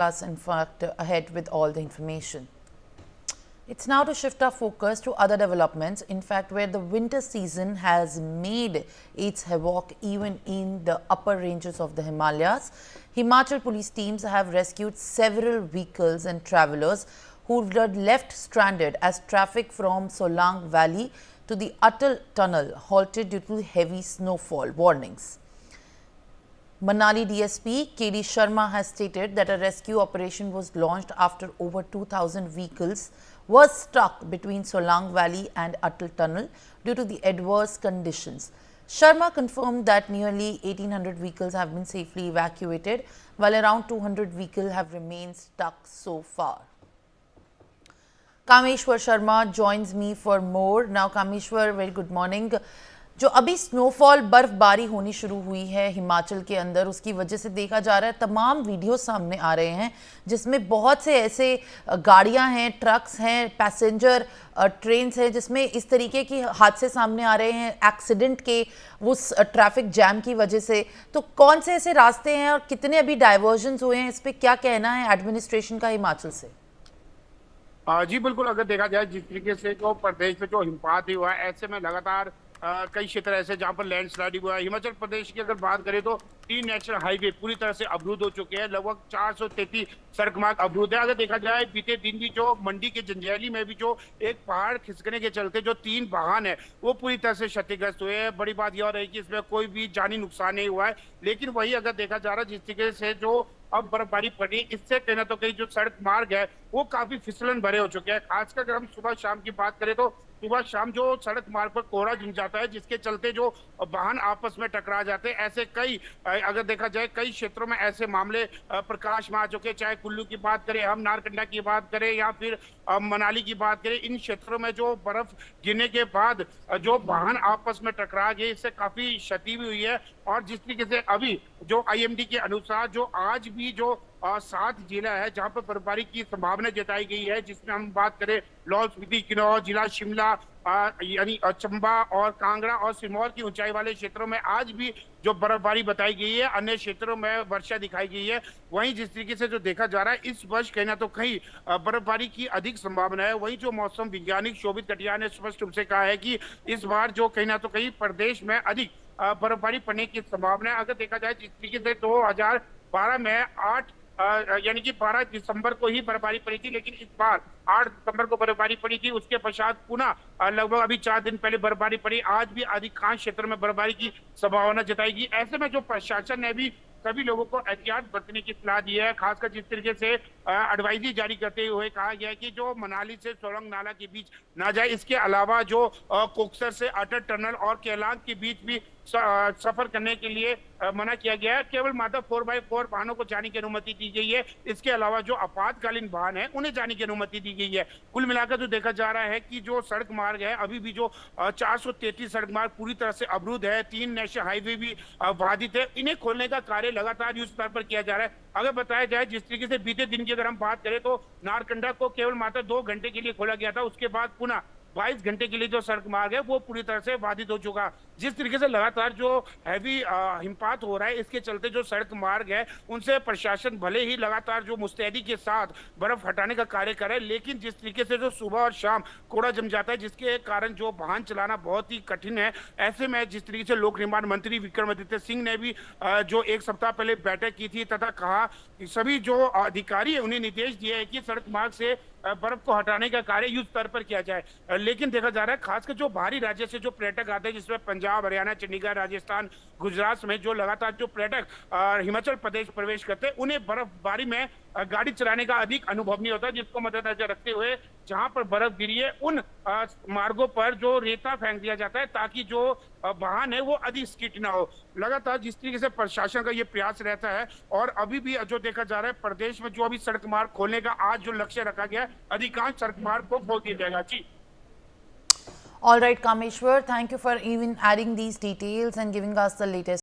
Us, in fact, ahead with all the information. It's now to shift our focus to other developments, in fact, where the winter season has made its havoc even in the upper ranges of the Himalayas. Himachal police teams have rescued several vehicles and travelers who were left stranded as traffic from Solang Valley to the Atal Tunnel halted due to heavy snowfall warnings. Manali DSP KD Sharma has stated that a rescue operation was launched after over 2,000 vehicles were stuck between Solang Valley and Atal Tunnel due to the adverse conditions. Sharma confirmed that nearly 1,800 vehicles have been safely evacuated, while around 200 vehicles have remained stuck so far. Kameshwar Sharma joins me for more. Now, Kameshwar, very good morning. जो अभी snowfall बर्फबारी होनी शुरू हुई है हिमाचल के अंदर, उसकी वजह से देखा जा रहा है तमाम वीडियो सामने आ रहे हैं जिसमें बहुत से ऐसे गाड़ियां हैं, ट्रक्स हैं, पैसेंजर ट्रेन्स हैं जिसमें इस तरीके की हादसे सामने आ रहे हैं एक्सीडेंट के उस ट्रैफिक जैम की वजह से। तो कौन से ऐसे रास्ते हैं और कितने अभी डाइवर्जन्स हुए हैं, इस पर क्या कहना है एडमिनिस्ट्रेशन का हिमाचल से? जी बिल्कुल, अगर देखा जाए जिस तरीके से जो प्रदेश में जो हिमपात हुआ है, ऐसे में लगातार कई क्षेत्र ऐसे जहां पर लैंडस्लाइड हुआ है। हिमाचल प्रदेश की अगर बात करें तो 3 नेशनल हाईवे पूरी तरह से अवरुद्ध हो चुके हैं, लगभग 433 सड़क मार्ग अवरुद्ध है। अगर देखा जाए बीते दिन भी जो मंडी के जंजैली में भी जो एक पहाड़ खिसकने के चलते जो 3 वाहन है वो पूरी तरह से क्षतिग्रस्त हुए हैं। बड़ी बात यह रही कि इसमें कोई भी जानी नुकसान नहीं हुआ है, लेकिन वही अगर देखा जा रहा है जिस तरीके से जो अब बर्फबारी पड़ी, इससे कहना तो कहीं जो सड़क मार्ग है वो काफी फिसलन भरे हो चुके हैं। खासकर अगर हम सुबह शाम की बात करें तो सुबह शाम जो सड़क मार्ग पर कोहरा जम जाता है, जिसके चलते जो वाहन आपस में टकरा जाते हैं। ऐसे कई अगर देखा जाए कई क्षेत्रों में ऐसे मामले प्रकाश में आ चुके हैं, चाहे कुल्लू की बात करें, हम नारकंडा की बात करें या फिर मनाली की बात करें। इन क्षेत्रों में जो बर्फ गिरने के बाद जो वाहन आपस में टकरा गए, इससे काफी क्षति भी हुई है। और जिस तरीके से अभी जो IMD के अनुसार जो आज भी जो 7 जिला है जहां पर बर्फबारी की संभावना जताई गई है, जिसमें हम बात करें लाहौल स्पीति, किन्नौर जिला, शिमला यानी चंबा और कांगड़ा और सिरमौर की ऊंचाई वाले क्षेत्रों में आज भी जो बर्फबारी बताई गई है, अन्य क्षेत्रों में वर्षा दिखाई गई है। वहीं जिस तरीके से जो देखा जा रहा है इस वर्ष कहना तो कहीं बर्फबारी की अधिक संभावना है। वहीं जो मौसम वैज्ञानिक शोभित कटियार ने स्पष्ट रूप से कहा है कि इस बार जो कहना तो कहीं प्रदेश में अधिक बर्फबारी पड़ने की संभावना है। अगर देखा जाए जिस तरीके से 2012 में 8 यानी कि 12 दिसंबर को ही बर्फबारी पड़ी थी, लेकिन इस बार 8 दिसंबर को बर्फबारी पड़ी थी। उसके पश्चात पुनः लगभग अभी 4 दिन पहले बर्फबारी पड़ी। आज भी अधिकांश क्षेत्र में बर्फबारी की संभावना जताई। ऐसे में जो प्रशासन ने भी सभी लोगों को एहतियात बरतने की सलाह दी है। खासकर जिस तरीके से एडवाइजरी जारी करते हुए कहा गया है कि जो मनाली से सोलंग नाला के बीच ना जाए। इसके अलावा जो कोकसर से अटल टनल और केलांग के बीच भी सफर करने के लिए मना किया गया है। केवल मात्र 4x4 वाहनों को जाने की अनुमति दी गई है। इसके अलावा जो आपातकालीन वाहन है उन्हें जाने की अनुमति दी गई है। कुल मिलाकर जो देखा जा रहा है कि जो सड़क मार्ग है अभी भी जो 433 सड़क मार्ग पूरी तरह से अवरुद्ध है। 3 नेशनल हाईवे भी बाधित है। इन्हें खोलने का कार्य लगातार युद्ध स्तर पर किया जा रहा है। अगर बताया जाए जिस तरीके से बीते दिन की अगर हम बात करें तो नारकंडा को केवल मात्र 2 घंटे के लिए खोला गया था। उसके बाद पुनः 22 घंटे के लिए जो सड़क मार्ग है वो पूरी तरह से बाधित हो चुका। जिस तरीके से लगातार जो हैवी हिमपात हो रहा है, इसके चलते जो सड़क मार्ग है उनसे प्रशासन भले ही लगातार जो मुस्तैदी के साथ बर्फ हटाने का कार्य करे, लेकिन जिस तरीके से जो सुबह और शाम कोहरा जम जाता है, जिसके कारण जो वाहन चलाना बहुत ही कठिन है। ऐसे में जिस तरीके से लोक निर्माण मंत्री विक्रमादित्य सिंह ने भी जो 1 सप्ताह पहले बैठक की थी तथा कहा कि सभी जो अधिकारी है उन्हें निर्देश दिए है कि सड़क मार्ग से बर्फ को हटाने का कार्य युद्ध स्तर पर किया जाए। लेकिन देखा जा रहा है खासकर जो बाहरी राज्य से जो पर्यटक आते हैं, जिसमें पंजाब, हरियाणा, चंडीगढ़, राजस्थान, गुजरात समेत जो लगातार जो पर्यटक हिमाचल प्रदेश प्रवेश करते हैं, उन्हें बर्फबारी में गाड़ी चलाने का अधिक अनुभव नहीं होता। जिसको मद्देनजर रखते हुए जहां पर बर्फ गिरी है उन मार्गों पर जो रेता फेंक दिया जाता है ताकि जो वाहन है वो अधिक स्किड ना हो। लगातार जिस तरीके से प्रशासन का ये प्रयास रहता है और अभी भी जो देखा जा रहा है प्रदेश में जो अभी सड़क मार्ग खोलने का आज जो लक्ष्य रखा गया है, अधिकांश सड़क मार्ग को खोल दिया जाएगा। जी, All right, Kameshwar, thank you for even adding these details and giving us the latest.